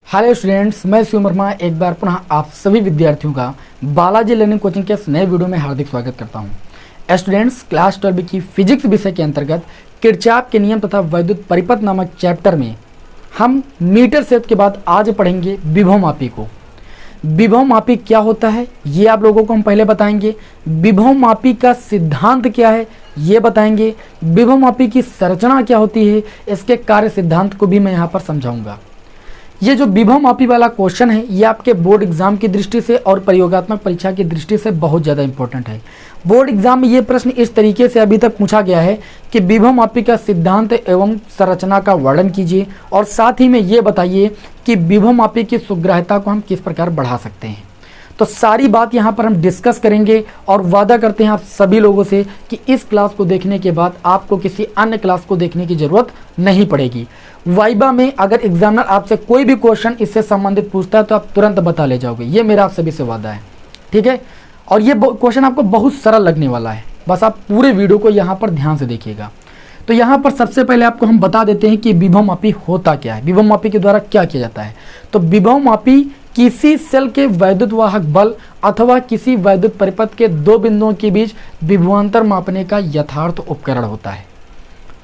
Hello students, मैं शिव वर्मा एक बार पुनः आप सभी विद्यार्थियों का बालाजी लर्निंग कोचिंग के इस नए वीडियो में हार्दिक स्वागत करता हूं। स्टूडेंट्स, क्लास 12 की फिजिक्स विषय के अंतर्गत किरचॉफ के नियम तथा वैद्युत परिपथ नामक चैप्टर में हम मीटर सेट के बाद आज पढ़ेंगे विभवमापी को। विभवमापी क्या होता है ये आप लोगों को हम पहले बताएंगे। विभवमापी का सिद्धांत क्या है ये बताएंगे। विभवमापी की संरचना क्या होती है, इसके कार्य सिद्धांत को भी मैं यहाँ पर समझाऊंगा। ये जो विभवमापी वाला क्वेश्चन है ये आपके बोर्ड एग्जाम की दृष्टि से और प्रयोगात्मक परीक्षा की दृष्टि से बहुत ज़्यादा इंपॉर्टेंट है। बोर्ड एग्जाम में ये प्रश्न इस तरीके से अभी तक पूछा गया है कि विभवमापी का सिद्धांत एवं संरचना का वर्णन कीजिए और साथ ही में ये बताइए कि विभवमापी की सुग्राह्यता को हम किस प्रकार बढ़ा सकते हैं। तो सारी बात यहाँ पर हम डिस्कस करेंगे और वादा करते हैं आप सभी लोगों से कि इस क्लास को देखने के बाद आपको किसी अन्य क्लास को देखने की जरूरत नहीं पड़ेगी। वाइबा में अगर एग्जामिनर आपसे कोई भी क्वेश्चन इससे संबंधित पूछता है तो आप तुरंत बता ले जाओगे, ये मेरा आप सभी से वादा है, ठीक है। और ये क्वेश्चन आपको बहुत सरल लगने वाला है, बस आप पूरे वीडियो को यहाँ पर ध्यान से देखिएगा। तो यहाँ पर सबसे पहले आपको हम बता देते हैं कि विभवमापी होता क्या है, विभवमापी के द्वारा क्या किया जाता है। तो विभवमापी किसी सेल के वैद्युत वाहक बल अथवा किसी वैद्युत परिपथ के दो बिंदुओं के बीच विभवांतर मापने का यथार्थ उपकरण होता है।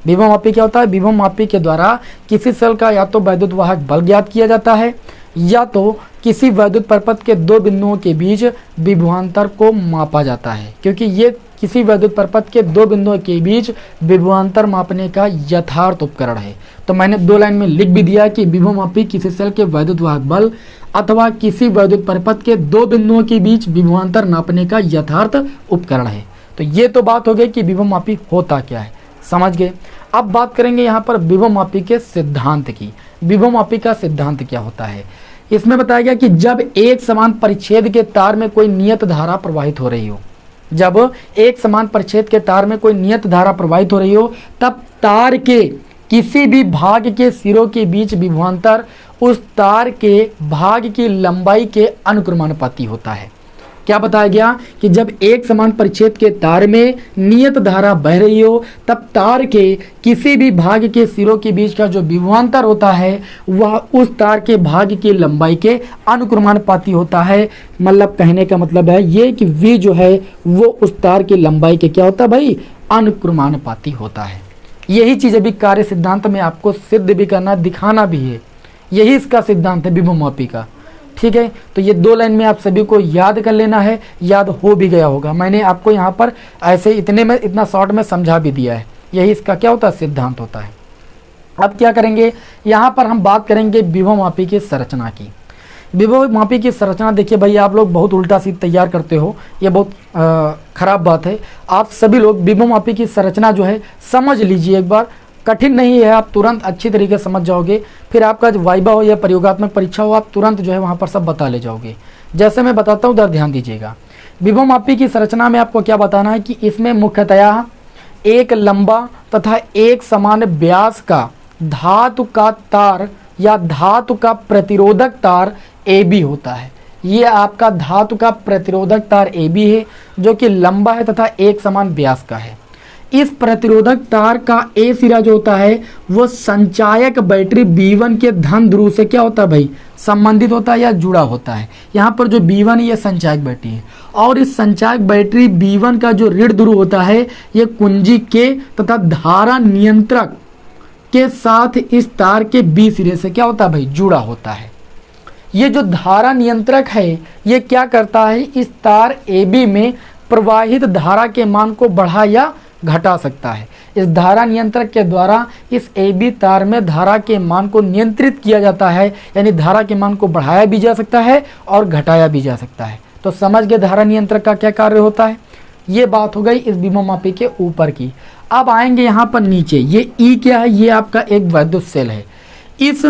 विभवमापी क्या होता है? विभवमापी के द्वारा किसी सेल का या तो वैद्युत वाहक बल ज्ञात किया जाता है या तो किसी वैद्युत परिपथ के दो बिंदुओं के बीच विभवांतर को मापा जाता है, क्योंकि ये किसी वैद्युत परिपथ के दो बिंदुओं के बीच विभवांतर मापने का यथार्थ उपकरण है। तो मैंने दो लाइन में लिख भी दिया कि विभवमापी किसी सेल के वैद्युत वाहक बल अथवा किसी वैद्युत परिपथ के दो बिंदुओं के बीच विभवांतर नापने का यथार्थ उपकरण है। तो ये तो बात हो गई कि विभवमापी होता क्या है, समझ गए। अब बात करेंगे यहाँ पर विभवमापी के सिद्धांत की। विभवमापी का सिद्धांत क्या होता है, इसमें बताया गया कि जब एक समान परिच्छेद के तार में कोई नियत धारा प्रवाहित हो रही हो, जब एक समान परिच्छेद के तार में कोई नियत धारा प्रवाहित हो रही हो, तब तार के किसी भी भाग के सिरों के बीच विभवांतर उस तार के भाग की लंबाई के अनुक्रमानुपाती होता है। क्या बताया गया कि जब एक समान परिच्छेद के तार में नियत धारा बह रही हो, तब तार के किसी भी भाग के सिरों के बीच का जो विभवांतर होता है वह उस तार के भाग की लंबाई के अनुक्रमानुपाती होता है। मतलब कहने का मतलब है ये कि V जो है वो उस तार की लंबाई के क्या होता है भाई, अनुक्रमानुपाती होता है। यही चीज अभी कार्य सिद्धांत में आपको सिद्ध भी करना, दिखाना भी है। यही इसका सिद्धांत है विभवमापी का, ठीक है। तो ये दो लाइन में आप सभी को याद कर लेना है, याद हो भी गया होगा। मैंने आपको यहाँ पर ऐसे इतना शॉर्ट में समझा भी दिया है। यही इसका क्या होता है, सिद्धांत होता है। अब क्या करेंगे, यहाँ पर हम बात करेंगे विभवमापी की संरचना की। विभवमापी की संरचना देखिए भाई, आप लोग बहुत उल्टा सीध तैयार करते हो, ये बहुत खराब बात है। आप सभी लोग विभवमापी की संरचना जो है समझ लीजिए एक बार, कठिन नहीं है, आप तुरंत अच्छी तरीके से समझ जाओगे। फिर आपका जो वाइबा हो या प्रयोगात्मक परीक्षा हो, आप तुरंत जो है वहाँ पर सब बता ले जाओगे। जैसे मैं बताता हूँ उधर ध्यान दीजिएगा। विभवमापी की संरचना में आपको क्या बताना है कि इसमें मुख्यतया एक लंबा तथा एक समान व्यास का धातु का तार या धातु का प्रतिरोधक तार AB होता है। ये आपका धातु का प्रतिरोधक तार AB है जो कि लंबा है तथा एक समान व्यास का है। इस प्रतिरोधक तार का A सिरा जो होता है वो संचायक बैटरी B1 के धन ध्रुव से क्या होता है भाई, संबंधित होता है या जुड़ा होता है। यहाँ पर जो B1 है ये संचायक बैटरी है और इस संचायक बैटरी B1 का जो ऋण ध्रुव होता है ये कुंजी के तथा धारा नियंत्रक के साथ इस तार के B सिरे से क्या होता है भाई, जुड़ा होता है। ये जो धारा नियंत्रक है ये क्या करता है, इस तार AB में प्रवाहित धारा के मान को बढ़ा या घटा सकता है। इस धारा नियंत्रक के द्वारा इस AB तार में धारा के मान को नियंत्रित किया जाता है, यानी धारा के मान को बढ़ाया भी जा सकता है और घटाया भी जा सकता है। तो समझ गए धारा नियंत्रक का क्या कार्य होता है। ये बात हो गई इस विभवमापी के ऊपर की। अब आएंगे यहाँ पर नीचे, ये E क्या है, ये आपका एक वैद्युत सेल है। इस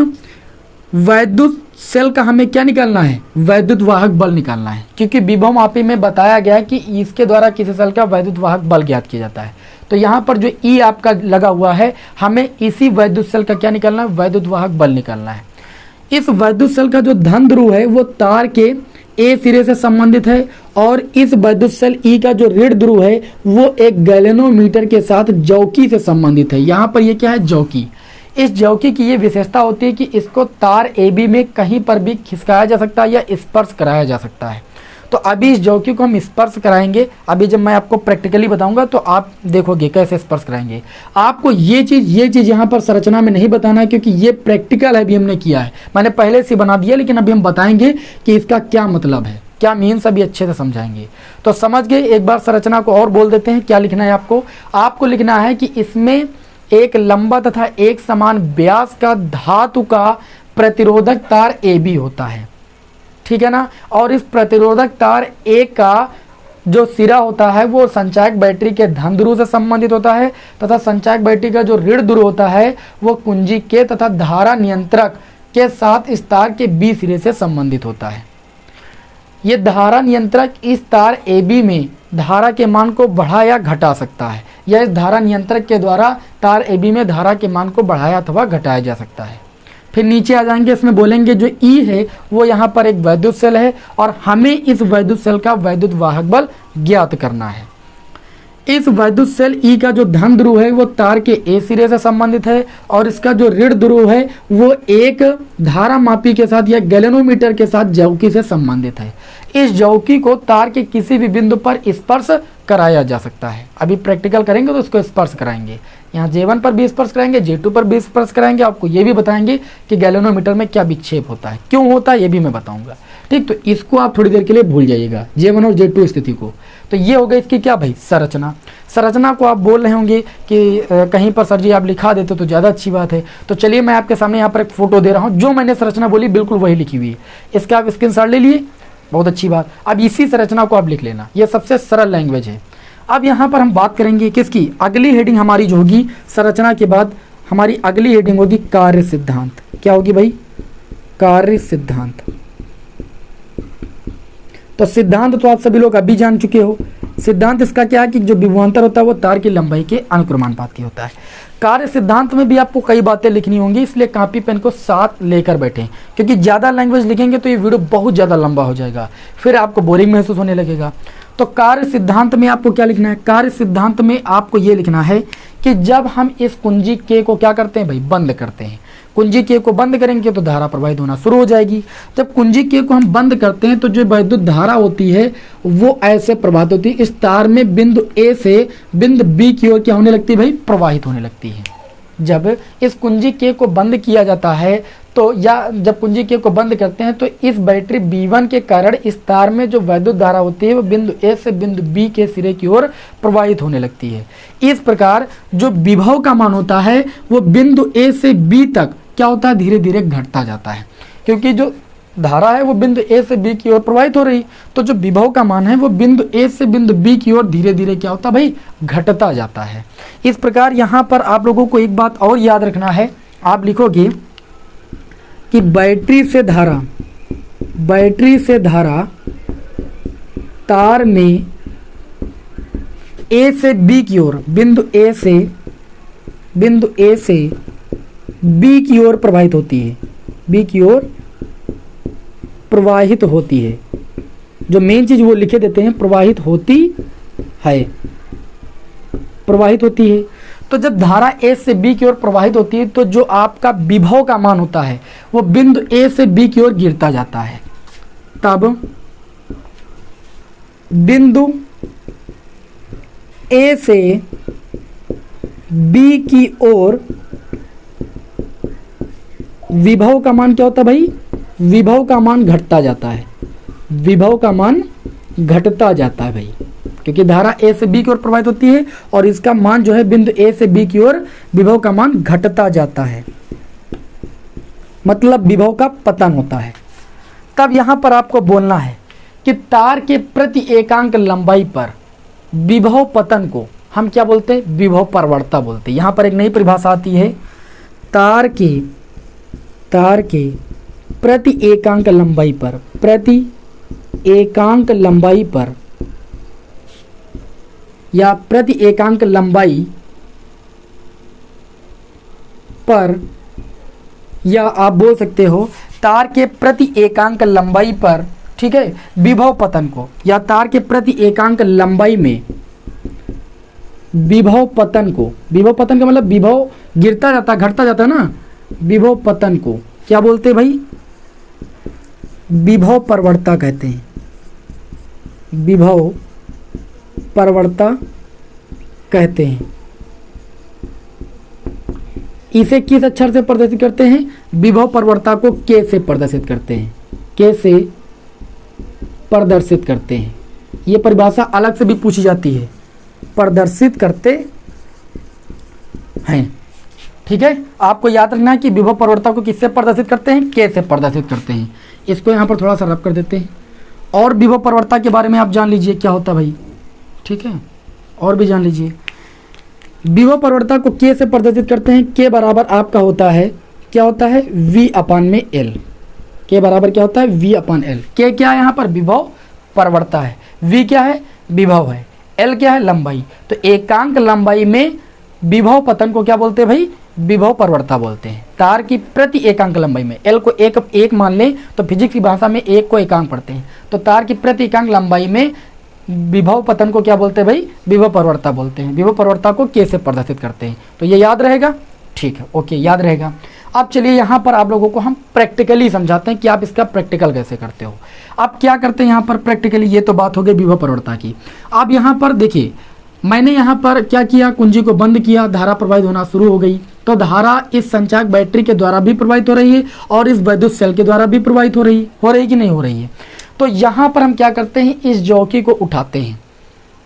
वैद्युत सेल का हमें क्या निकालना है, वैद्युत वाहक बल निकालना है, क्योंकि विभवमापी में बताया गया है कि इसके द्वारा किसी सेल का वैद्युत वाहक बल ज्ञात किया जाता है। तो यहाँ पर जो E आपका लगा हुआ है, हमें इसी वैद्युत सेल का क्या निकालना है, वैद्युत वाहक बल निकालना है। इस वैद्युत सेल का जो धन ध्रुव है वो तार के A सिरे से संबंधित है और इस वैद्युत सेल E का जो ऋण ध्रुव है वो एक गैलेनोमीटर के साथ जौकी से संबंधित है। यहाँ पर ये क्या है, जौकी। इस जौकी की ये विशेषता होती है कि इसको तार AB में कहीं पर भी खिसकाया जा सकता है या स्पर्श कराया जा सकता है। तो अभी इस जौकी को हम स्पर्श कराएंगे। अभी जब मैं आपको प्रैक्टिकली बताऊंगा तो आप देखोगे कैसे स्पर्श कराएंगे। आपको ये चीज़ यहाँ पर संरचना में नहीं बताना है, क्योंकि ये प्रैक्टिकल है, अभी हमने किया है, मैंने पहले से बना दिया, लेकिन अभी हम बताएंगे कि इसका क्या मतलब है, क्या मीन्स, अभी अच्छे से समझाएंगे। तो समझ गए। एक बार संरचना को और बोल देते हैं। क्या लिखना है आपको लिखना है कि इसमें एक लंबा तथा एक समान व्यास का धातु का प्रतिरोधक तार AB होता है, ठीक है ना। और इस प्रतिरोधक तार A का जो सिरा होता है वो संचायक बैटरी के धन ध्रुव से संबंधित होता है, तथा संचायक बैटरी का जो ऋण ध्रुव होता है वो कुंजी के तथा धारा नियंत्रक के साथ इस तार के B सिरे से संबंधित होता है। ये धारा नियंत्रक इस तार AB में धारा के मान को बढ़ा या घटा सकता है, या इस धारा नियंत्रक के द्वारा तार AB में धारा के मान को बढ़ाया अथवा घटाया जा सकता है। फिर नीचे आ जाएंगे, इसमें बोलेंगे जो E है वो यहाँ पर एक वैद्युत सेल है और हमें इस वैद्युत सेल का वैद्युत वाहक बल ज्ञात करना है। इस वैद्युत सेल E का जो धन ध्रुव है वो तार के A सिरे से संबंधित है और इसका जो ऋण ध्रुव है वो एक धारा मापी के साथ या गैल्वेनोमीटर के साथ जौकी से संबंधित है। इस जौकी को तार के किसी भी बिंदु पर स्पर्श कराया जा सकता है। अभी प्रैक्टिकल करेंगे तो इसको स्पर्श कराएंगे। यहाँ J1 पर भी स्पर्श कराएंगे, J2 पर भी स्पर्श कराएंगे। आपको ये भी बताएंगे कि गैल्वेनोमीटर में क्या विक्षेप होता है, क्यों होता है, ये भी मैं बताऊंगा। ठीक, तो इसको आप थोड़ी देर के लिए भूल जाइएगा, J1 और J2 स्थिति को। तो ये हो गई इसकी क्या भाई, संरचना को आप बोल रहे होंगे कि कहीं पर सर जी आप लिखा देते तो ज़्यादा अच्छी बात है। तो चलिए मैं आपके सामने यहाँ पर एक फोटो दे रहा हूँ, जो मैंने संरचना बोली बिल्कुल वही लिखी हुई है। इसका आप स्क्रीनशॉट ले लिए, बहुत अच्छी बात। अब इसी संरचना को आप लिख लेना, ये सबसे सरल लैंग्वेज है। अब यहाँ पर हम बात करेंगे किसकी, अगली हेडिंग हमारी जो होगी संरचना के बाद, हमारी अगली हेडिंग होगी कार्य सिद्धांत। क्या होगी भाई, कार्य सिद्धांत। तो सिद्धांत तो आप सभी लोग अभी जान चुके हो। सिद्धांत इसका क्या है कि जो विभवांतर होता है वो तार की लंबाई के अनुक्रमानुपात की होता है। कार्य सिद्धांत में भी आपको कई बातें लिखनी होंगी, इसलिए कॉपी पेन को साथ लेकर बैठें, क्योंकि ज़्यादा लैंग्वेज लिखेंगे तो ये वीडियो बहुत ज़्यादा लंबा हो जाएगा, फिर आपको बोरिंग महसूस होने लगेगा। तो कार्य सिद्धांत में आपको क्या लिखना है, कार्य सिद्धांत में आपको ये लिखना है कि जब हम इस कुंजी के को क्या करते हैं भाई, बंद करते हैं। कुंजी के को बंद करेंगे तो धारा प्रवाहित होना शुरू हो जाएगी। जब कुंजी के को हम बंद करते हैं तो जो वैद्युत धारा होती है वो ऐसे प्रवाहित होती है, इस तार में बिंदु A से बिंदु B की ओर क्या होने लगती है भाई, प्रवाहित होने लगती है। जब इस कुंजी के को बंद किया जाता है तो, या जब कुंजी के को बंद करते हैं तो इस बैटरी B1 के कारण इस तार में जो वैद्युत धारा होती है वो बिंदु A से बिंदु B के सिरे की ओर प्रवाहित होने लगती है। इस प्रकार जो विभव का मान होता है वो बिंदु A से B तक क्या होता है, धीरे धीरे घटता जाता है, क्योंकि जो धारा है वो बिंदु A से B की ओर प्रवाहित हो रही, तो जो विभव का मान है वो बिंदु A से बिंदु B की ओर धीरे धीरे क्या होता है भाई, घटता जाता है। इस प्रकार यहाँ पर आप लोगों को एक बात और याद रखना है, आप लिखोगे कि बैटरी से धारा तार में A से B की ओर, बिंदु A से B की ओर प्रवाहित होती है, B की ओर प्रवाहित होती है। जो मेन चीज वो लिखे देते हैं, प्रवाहित होती है। तो जब धारा A से B की ओर प्रवाहित होती है तो जो आपका विभव का मान होता है वो बिंदु A से B की ओर गिरता जाता है। तब बिंदु A से B की ओर विभव का मान क्या होता है भाई, विभव का मान घटता जाता है, विभव का मान घटता जाता है भाई, क्योंकि धारा A से B की ओर प्रवाहित होती है और इसका मान जो है बिंदु A से B की ओर विभव का मान घटता जाता है, मतलब विभव का पतन होता है। तब यहां पर आपको बोलना है कि तार के प्रति एकांक लंबाई पर विभव पतन को हम क्या बोलते हैं, विभव प्रवणता बोलते हैं। यहां पर एक नई परिभाषा आती है, तार के प्रति एकांक लंबाई पर या प्रति एकांक लंबाई पर, या आप बोल सकते हो तार के प्रति एकांक लंबाई पर, ठीक है, विभव पतन को, या तार के प्रति एकांक लंबाई में विभव पतन का मतलब विभव गिरता जाता, घटता जाता ना, विभव पतन को क्या बोलते हैं भाई? विभव प्रवणता कहते हैं। विभव प्रवणता कहते हैं। इसे किस अक्षर से प्रदर्शित करते हैं? विभव प्रवणता को के से प्रदर्शित करते हैं। के से प्रदर्शित करते हैं। ये परिभाषा अलग से भी पूछी जाती है, प्रदर्शित करते हैं। ठीक है, आपको याद रखना है कि विभव प्रवणता को किससे प्रदर्शित करते हैं? के से प्रदर्शित करते हैं। इसको यहाँ पर थोड़ा सा रब कर देते हैं। और विभव प्रवणता के बारे में आप जान लीजिए क्या होता है भाई। ठीक है, और भी जान लीजिए। विभव प्रवणता को के से प्रदर्शित करते हैं। के बराबर आपका होता है, क्या होता है? V अपान में L। के बराबर क्या होता है? V अपान L। के क्या है? यहाँ पर विभव प्रवणता है। V क्या है? विभव है। L क्या है? लंबाई। तो एकांक लंबाई में विभव पतन को क्या बोलते हैं भाई? विभव प्रवणता बोलते हैं। तार की प्रति एकांक लंबाई में, L को एक मान लें तो फिजिक्स की भाषा में एक को एकांक पढ़ते हैं, तो तार की प्रति एकांक लंबाई में विभव पतन को क्या बोलते हैं भाई? विभव प्रवणता बोलते हैं। विभव प्रवणता को के से प्रदर्शित करते हैं। तो ये याद रहेगा। ठीक है, ओके, याद रहेगा। अब चलिए यहाँ पर आप लोगों को हम प्रैक्टिकली समझाते हैं कि आप इसका प्रैक्टिकल कैसे करते हो। आप क्या करते हैं यहाँ पर प्रैक्टिकली? ये तो बात हो गई विभव प्रवणता की। आप यहाँ पर देखिए, मैंने यहाँ पर क्या किया? कुंजी को बंद किया, धारा प्रवाहित होना शुरू हो गई। तो धारा इस संचायक बैटरी के द्वारा भी प्रवाहित हो रही है और इस विद्युत सेल के द्वारा भी प्रवाहित हो रही है कि नहीं हो रही है? तो यहाँ पर हम क्या करते हैं? इस चौकी को उठाते हैं।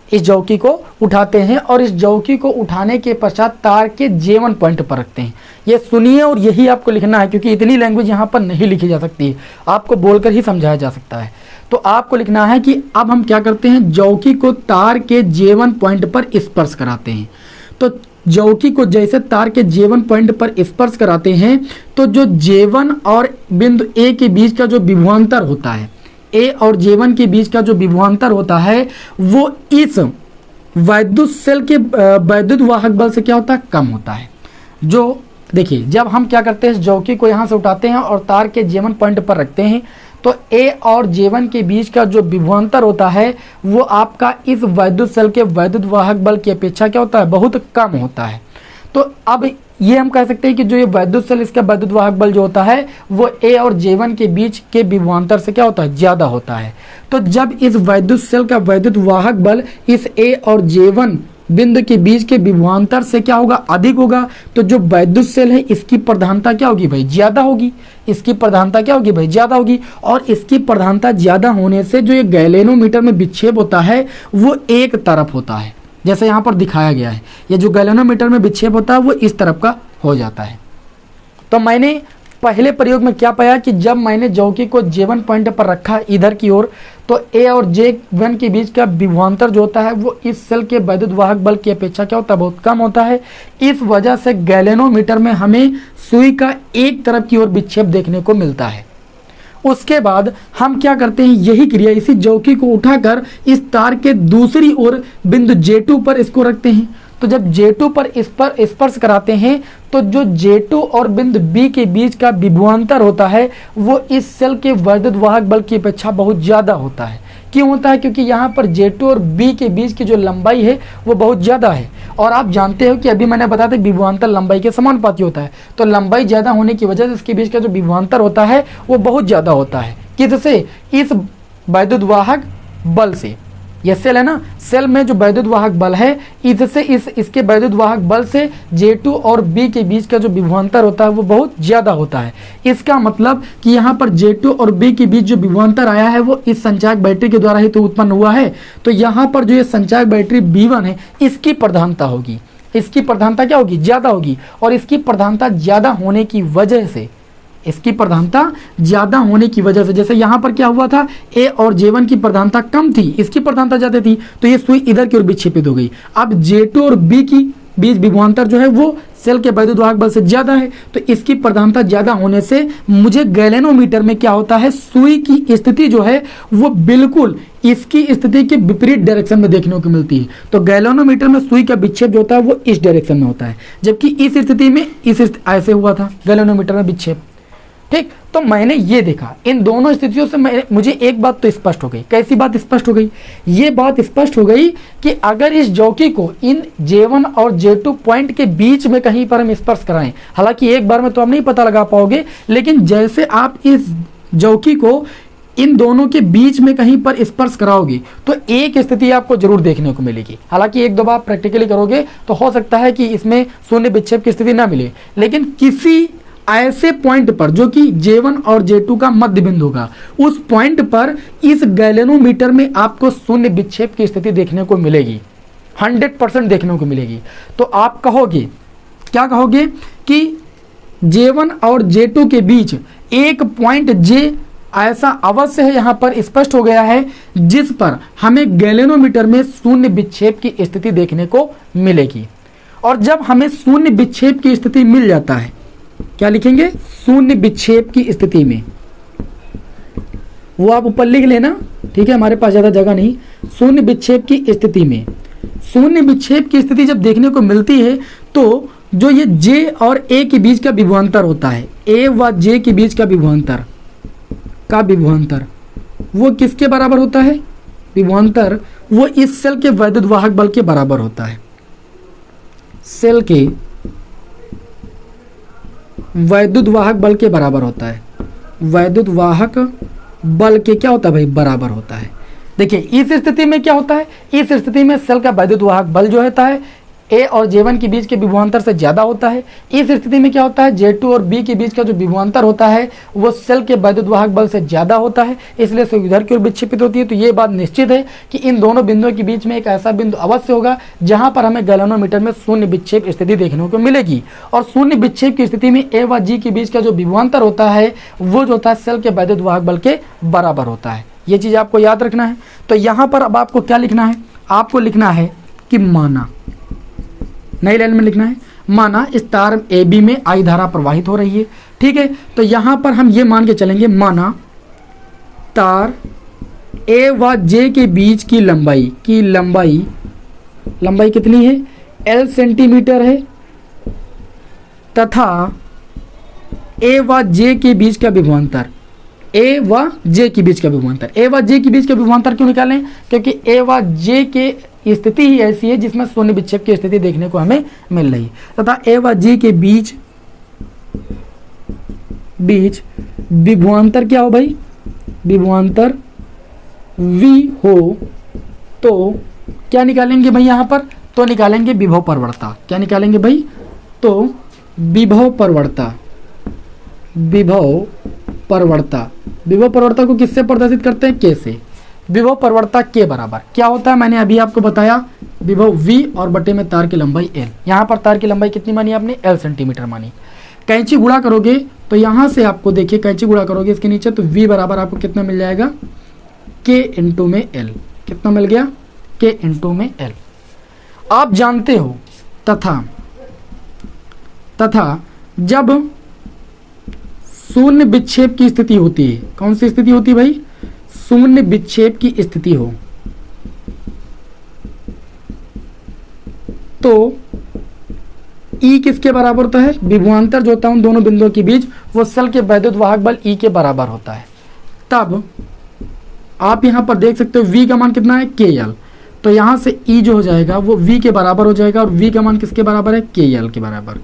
इस चौकी को उठाते हैं और इस चौकी को उठाने के पश्चात तार के J1 पॉइंट पर रखते हैं। ये सुनिए और यही आपको लिखना है, क्योंकि इतनी लैंग्वेज यहाँ पर नहीं लिखी जा सकती है, आपको बोलकर ही समझाया जा सकता है। तो आपको लिखना है कि अब हम क्या करते हैं? चौकी को तार के J1 पॉइंट पर स्पर्श कराते हैं। तो चौकी को जैसे तार के J1 पॉइंट पर स्पर्श कराते हैं तो जो J1 और बिंदु A के बीच का जो विभवांतर होता है, A और J1 के बीच का जो विभवांतर होता है, वो इस वैद्युत सेल के वैद्युत वाहक बल से क्या होता है? कम होता है। जो देखिए, जब हम क्या करते हैं? इस चौकी को यहाँ से उठाते हैं और तार के J1 पॉइंट पर रखते हैं, तो A और J1 के बीच का जो विभवांतर होता है वो आपका इस वैद्युत सेल के वैद्युत वाहक बल की अपेक्षा क्या होता है? बहुत कम होता है। तो अब ये हम कह सकते हैं कि जो ये वैद्युत सेल, इसका वैद्युत वाहक बल जो होता है वो A और J1 के बीच के विभवांतर से क्या होता है? ज़्यादा होता है। तो जब इस वैद्युत सेल का वैद्युत वाहक बल इस A और J1 बिंदु के बीच के विभवांतर से क्या होगा? अधिक होगा। तो जो वैद्युत सेल है इसकी प्रधानता क्या होगी भाई? ज़्यादा होगी। इसकी प्रधानता क्या होगी भाई? ज़्यादा होगी। और इसकी प्रधानता ज़्यादा होने से जो ये गैलेनोमीटर में विक्षेप होता है वो एक तरफ होता है, जैसे यहाँ पर दिखाया गया है। ये जो गैलेनोमीटर में विक्षेप होता है वो इस तरफ का हो जाता है। तो मैंने पहले प्रयोग में क्या पाया कि जब मैंने चौकी को J1 पॉइंट पर रखा इधर की ओर, तो A और J1 के बीच का विभवांतर जो होता है वो इस सेल के वैद्युत वाहक बल की अपेक्षा क्या होता है? बहुत कम होता है। इस वजह से गैलेनोमीटर में हमें सुई का एक तरफ की ओर विक्षेप देखने को मिलता है। उसके बाद हम क्या करते हैं? यही क्रिया इसी चौकी को उठाकर इस तार के दूसरी ओर बिंदु J2 पर इसको रखते हैं। तो जब J2 पर इस पर स्पर्श कराते हैं तो जो J2 और बिंदु B के बीच का विभवांतर होता है वो इस सेल के वैद्युत वाहक बल की अपेक्षा बहुत ज़्यादा होता है। क्यों होता है? क्योंकि यहाँ पर J2 और B के बीच की जो लंबाई है वो बहुत ज़्यादा है। और आप जानते हो कि अभी मैंने बताया था विभवांतर लंबाई के समानुपाती होता है। तो लंबाई ज़्यादा होने की वजह से इसके बीच का जो विभवांतर होता है वो बहुत ज़्यादा होता है। किससे? इस वैद्युत वाहक बल से। ये सेल है ना, सेल में जो वैद्युत वाहक बल है इससे इसके वैद्युत वाहक बल से J2 और B के बीच का जो विभवांतर होता है वो बहुत ज़्यादा होता है। इसका मतलब कि यहाँ पर J2 और B के बीच जो विभवांतर आया है वो इस संचायक बैटरी के द्वारा ही तो उत्पन्न हुआ है। तो यहाँ पर जो ये संचायक बैटरी B1 है इसकी प्रधानता होगी। इसकी प्रधानता क्या होगी? ज़्यादा होगी। और इसकी प्रधानता ज़्यादा होने की वजह से, इसकी प्रधानता ज़्यादा होने की वजह से, जैसे यहाँ पर क्या हुआ था? A और J1 की प्रधानता कम थी, इसकी प्रधानता ज़्यादा थी, तो ये सुई इधर की ओर विक्षेपित हो गई। अब J2 और B की बीच विभवांतर जो है वो सेल के वैद्युत वाहक बल से ज़्यादा है, तो इसकी प्रधानता ज़्यादा होने से मुझे गैलेनोमीटर में क्या होता है? सुई की स्थिति जो है वो बिल्कुल इसकी स्थिति के विपरीत डायरेक्शन में देखने को मिलती है। तो गैलेनोमीटर में सुई का विक्षेप जो होता है वो इस डायरेक्शन में होता है, जबकि इस स्थिति में ऐसे हुआ था गैलेनोमीटर में विक्षेप। ठीक। तो मैंने ये देखा इन दोनों स्थितियों से मुझे एक बात तो स्पष्ट हो गई। कैसी बात स्पष्ट हो गई? ये बात स्पष्ट हो गई कि अगर इस जौकी को इन J1 और J2 पॉइंट के बीच में कहीं पर हम स्पर्श कराएं, हालांकि एक बार में तो आप नहीं पता लगा पाओगे, लेकिन जैसे आप इस जौकी को इन दोनों के बीच में कहीं पर स्पर्श कराओगे तो एक स्थिति आपको जरूर देखने को मिलेगी। हालांकि एक दो बार प्रैक्टिकली करोगे तो हो सकता है कि इसमें शून्य विक्षेप की स्थिति ना मिले, लेकिन किसी ऐसे पॉइंट पर जो कि J1 और J2 का मध्य बिंदु होगा, उस पॉइंट पर इस गैलेनोमीटर में आपको शून्य विक्षेप की स्थिति देखने को मिलेगी, 100% देखने को मिलेगी। तो आप कहोगे, क्या कहोगे कि J1 और J2 के बीच एक पॉइंट J ऐसा अवश्य है, यहां पर स्पष्ट हो गया है, जिस पर हमें गैलेनोमीटर में शून्य विक्षेप की स्थिति देखने को मिलेगी। और जब हमें शून्य विक्षेप की स्थिति मिल जाता है, क्या लिखेंगे? शून्य विक्षेप की स्थिति में, वो आप ऊपर लिख लेना, ठीक है, हमारे पास ज्यादा जगह नहीं। शून्य विक्षेप की स्थिति में, शून्य विक्षेप की स्थिति जब देखने को मिलती है तो जो ये J और A के बीच का विभवांतर होता है, A व J के बीच का विभवांतर वो किसके बराबर होता है? विभवांतर वो इस सेल के वैद्युत वाहक बल के बराबर होता है। सेल के वैद्युत वाहक बल के बराबर होता है। वैद्युत वाहक बल के क्या होता है भाई? बराबर होता है। देखिए इस स्थिति में क्या होता है? इस स्थिति में सेल का वैद्युत वाहक बल जो होता है A और J1 के बीच के विभवांतर से ज्यादा होता है। इस स्थिति में क्या होता है? J2 और B के बीच का जो विभवांतर होता है वो सेल के वैद्युत वाहक बल से ज्यादा होता है, इसलिए से इधर की ओर विक्षेपित होती है। तो ये बात निश्चित है कि इन दोनों बिंदुओं के बीच में एक ऐसा बिंदु अवश्य होगा जहां पर हमें गैलेनोमीटर में शून्य विक्षेप स्थिति देखने को मिलेगी। और शून्य विक्षेप की स्थिति में A व G के बीच का जो विभवांतर होता है वो जो होता है सेल के वैद्युत वाहक बल के बराबर होता है। ये चीज आपको याद रखना है। तो यहां पर अब आपको क्या लिखना है? आपको लिखना है कि माना, नई लाइन में लिखना है, माना इस तार AB में I धारा प्रवाहित हो रही है, ठीक है। तो यहां पर हम ये मान के चलेंगे, माना तार A व J के बीच की लंबाई कितनी है? L सेंटीमीटर है, तथा A व J के बीच का विभवांतर, A व J के बीच का विभवांतर, A व J के बीच का विभवांतर क्यों निकालें? क्योंकि A व J के स्थिति ही ऐसी है जिसमें शून्य विक्षेप की स्थिति देखने को हमें मिल रही है, तथा A व G के बीच विभवांतर क्या हो भाई? विभवांतर V हो तो क्या निकालेंगे भाई यहां पर? तो निकालेंगे विभव परवर्ता। क्या निकालेंगे भाई? तो विभव परवर्ता को किससे प्रदर्शित करते हैं? K से। विभव परवर्ता के बराबर क्या होता है? मैंने अभी आपको बताया, विभव V और बटे में तार की लंबाई L। यहाँ पर तार की लंबाई कितनी मानी आपने? L सेंटीमीटर मानी। कैंची गुणा करोगे तो यहाँ से आपको देखिए, कैंची गुणा करोगे इसके नीचे तो V बराबर आपको कितना मिल जाएगा? K इंटू में L। कितना मिल गया? K इंटू में L। आप जानते हो तथा जब शून्य विक्षेप की स्थिति होती है, कौन सी स्थिति होती है भाई? शून्य विक्षेप की स्थिति हो तो E किसके बराबर होता है? विभवांतर जो होता है उन दोनों बिंदुओं के बीच वो सेल के वैद्युत वाहक बल E के बराबर होता है। तब आप यहां पर देख सकते हो V का मान कितना है? KL। तो यहां से E जो हो जाएगा वो V के बराबर हो जाएगा, और V का मान किसके बराबर है? KL के बराबर।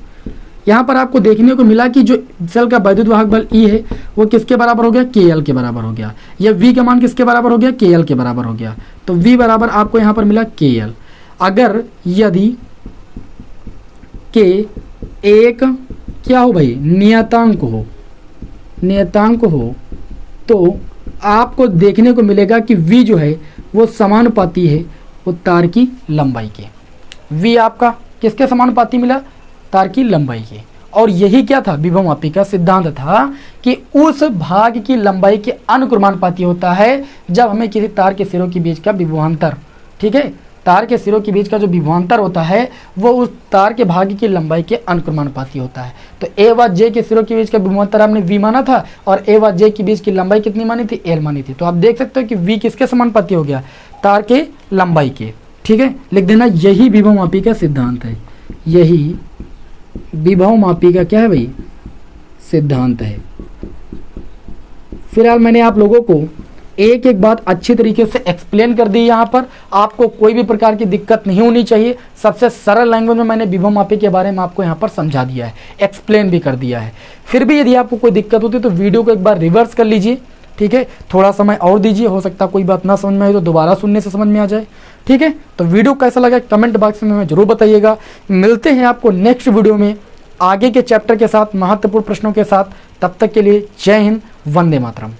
यहाँ पर आपको देखने को मिला कि जो सेल का वैद्युत वाहक बल E है वो किसके बराबर हो गया? KL के बराबर हो गया। या V का मान किसके बराबर हो गया? KL के बराबर हो गया। तो V बराबर आपको यहाँ पर मिला KL। अगर यदि K एक क्या हो भाई? नियतांक हो तो आपको देखने को मिलेगा कि V जो है वो समानुपाती है वो तार की लंबाई के। V आपका किसके समानुपाती मिला? तार की लंबाई के। और यही क्या था? विभवमापी का सिद्धांत था कि उस भाग की लंबाई के अनुक्रमानुपाती होता है जब हमें किसी तार के सिरों के बीच का विभवांतर, ठीक है, तार के सिरों के बीच का जो विभवांतर होता है वो उस तार के भाग की लंबाई के अनुक्रमानुपाती होता है। तो A व J के सिरों के बीच का विभवांतर आपने V माना था और A व J के बीच की लंबाई कितनी मानी थी? L मानी थी। तो आप देख सकते हो कि V किसके समानुपाती हो गया? तार के लंबाई के। ठीक है, लिख देना, यही विभवमापी का सिद्धांत है। यही विभवमापी का क्या है भाई? सिद्धांत है। फिलहाल मैंने आप लोगों को एक एक बात अच्छी तरीके से एक्सप्लेन कर दी। यहाँ पर आपको कोई भी प्रकार की दिक्कत नहीं होनी चाहिए। सबसे सरल लैंग्वेज में मैंने विभव मापी के बारे में आपको यहाँ पर समझा दिया है, एक्सप्लेन भी कर दिया है। फिर भी यदि आपको कोई दिक्कत होती है तो वीडियो को एक बार रिवर्स कर लीजिए, ठीक है, थोड़ा समय और दीजिए, हो सकता है कोई बात ना समझ में आए तो दोबारा सुनने से समझ में आ जाए, ठीक है। तो वीडियो कैसा लगा कमेंट बॉक्स में हमें जरूर बताइएगा। मिलते हैं आपको नेक्स्ट वीडियो में आगे के चैप्टर के साथ, महत्वपूर्ण प्रश्नों के साथ। तब तक के लिए जय हिंद, वंदे मातरम।